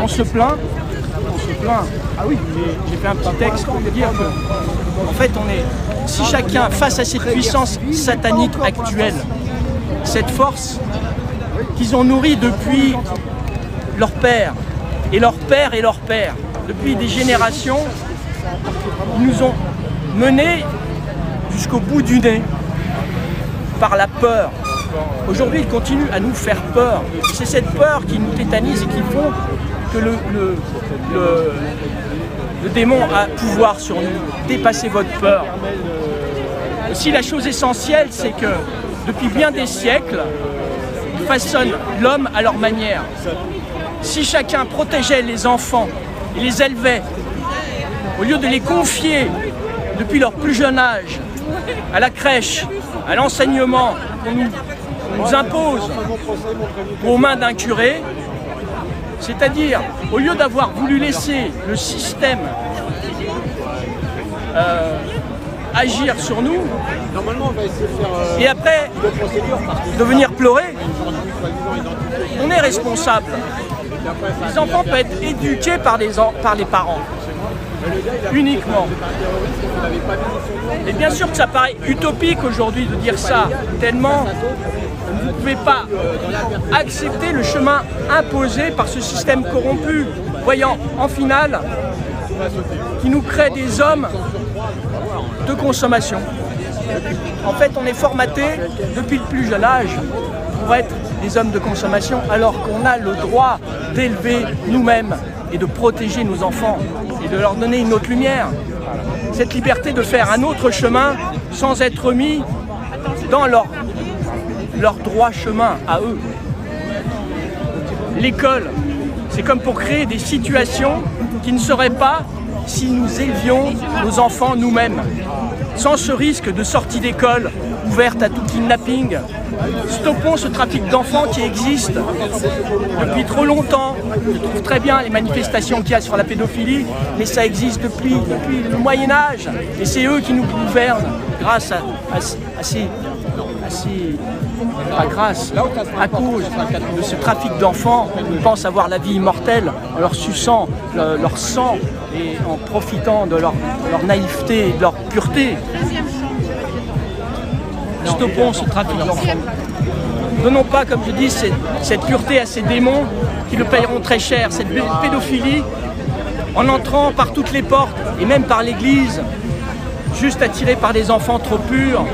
on se plaint. Ah oui, j'ai fait un petit texte pour dire que, en fait, si chacun, face à cette puissance satanique actuelle, cette force qu'ils ont nourrie depuis leur père, et leur père et leur père, depuis des générations, ils nous ont menés jusqu'au bout du nez par la peur. Aujourd'hui, ils continuent à nous faire peur. C'est cette peur qui nous tétanise et qui font que le démon a pouvoir sur nous. Dépassez votre peur. Aussi, la chose essentielle, c'est que depuis bien des siècles, ils façonnent l'homme à leur manière. Si chacun protégeait les enfants et les élevait, au lieu de les confier depuis leur plus jeune âge à la crèche, à l'enseignement qu'on nous impose aux mains d'un curé, c'est-à-dire au lieu d'avoir voulu laisser le système agir sur nous, et après de venir pleurer, on est responsable. Les enfants peuvent être éduqués par les parents, uniquement. Et bien sûr que ça paraît utopique aujourd'hui de dire ça, tellement vous ne pouvez pas accepter le chemin imposé par ce système corrompu, voyant en finale qui nous crée des hommes de consommation. En fait, on est formaté depuis le plus jeune âge pour être des hommes de consommation, alors qu'on a le droit d'élever nous-mêmes et de protéger nos enfants et de leur donner une autre lumière. Cette liberté de faire un autre chemin sans être mis dans leur droit chemin à eux. L'école, c'est comme pour créer des situations qui ne seraient pas si nous élevions nos enfants nous-mêmes. Sans ce risque de sortie d'école ouverte à tout kidnapping, stoppons ce trafic d'enfants qui existe depuis trop longtemps. Je trouve très bien les manifestations qu'il y a sur la pédophilie, mais ça existe depuis le Moyen-Âge. Et c'est eux qui nous gouvernent grâce à cause de ce trafic d'enfants. Ils pensent avoir la vie immortelle en leur suçant leur sang et en profitant de leur naïveté et de leur pureté. Stoppons ce trafic d'enfants. Donnons pas, comme je dis, cette pureté à ces démons qui le payeront très cher, cette pédophilie, en entrant par toutes les portes et même par l'église, juste attirés par des enfants trop purs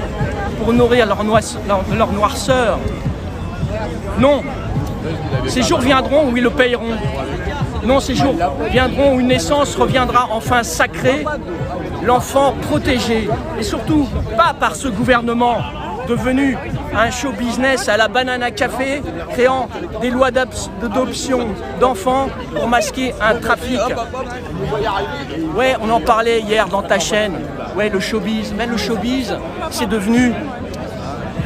pour nourrir leur noirceur. Non, ces jours viendront où ils le payeront. Non, ces jours viendront où une naissance reviendra enfin sacrée, l'enfant protégé, et surtout pas par ce gouvernement devenu un show business à la Banana Café, créant des lois d'adoption d'enfants pour masquer un trafic. Ouais, on en parlait hier dans ta chaîne, ouais, le showbiz. Mais le showbiz, c'est devenu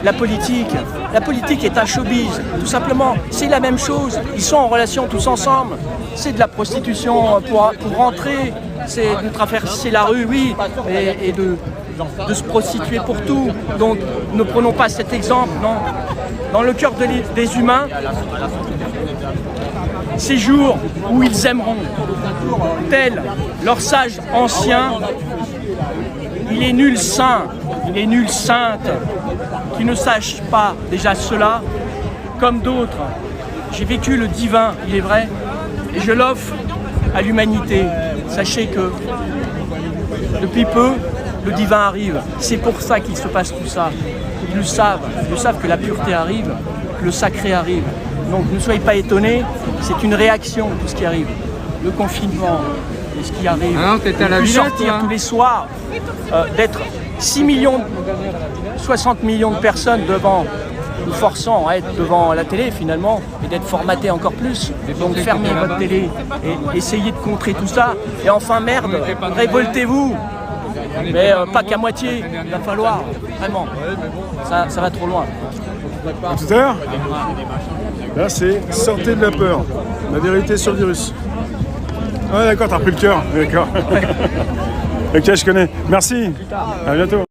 la politique. La politique est un showbiz, tout simplement. C'est la même chose. Ils sont en relation tous ensemble. C'est de la prostitution pour rentrer, c'est de traverser la rue, oui, et de se prostituer pour tout. Donc ne prenons pas cet exemple, non. Dans le cœur des humains, ces jours où ils aimeront, tel leur sage ancien, il est nul saint, il est nul sainte, qui ne sache pas déjà cela, comme d'autres. J'ai vécu le divin, il est vrai, et je l'offre à l'humanité. Sachez que depuis peu, le divin arrive. C'est pour ça qu'il se passe tout ça. Ils le savent que la pureté arrive, que le sacré arrive. Donc ne soyez pas étonnés, c'est une réaction tout ce qui arrive. Le confinement, et ce qui arrive. Ah non, t'étais à la Villette, sortir hein. Tous les soirs, d'être 60 millions de personnes nous forçant à être devant la télé finalement, et d'être formatés encore plus. Donc fermez votre télé et essayez de contrer tout ça. Et enfin merde, révoltez-vous. Mais pas qu'à moitié, il va falloir, vraiment. Ça va trop loin. À tout à l'heure. Là c'est sortez de la peur. La vérité sur le virus. Ah d'accord, t'as repris le cœur. D'accord. Ok, je connais. Merci. À bientôt.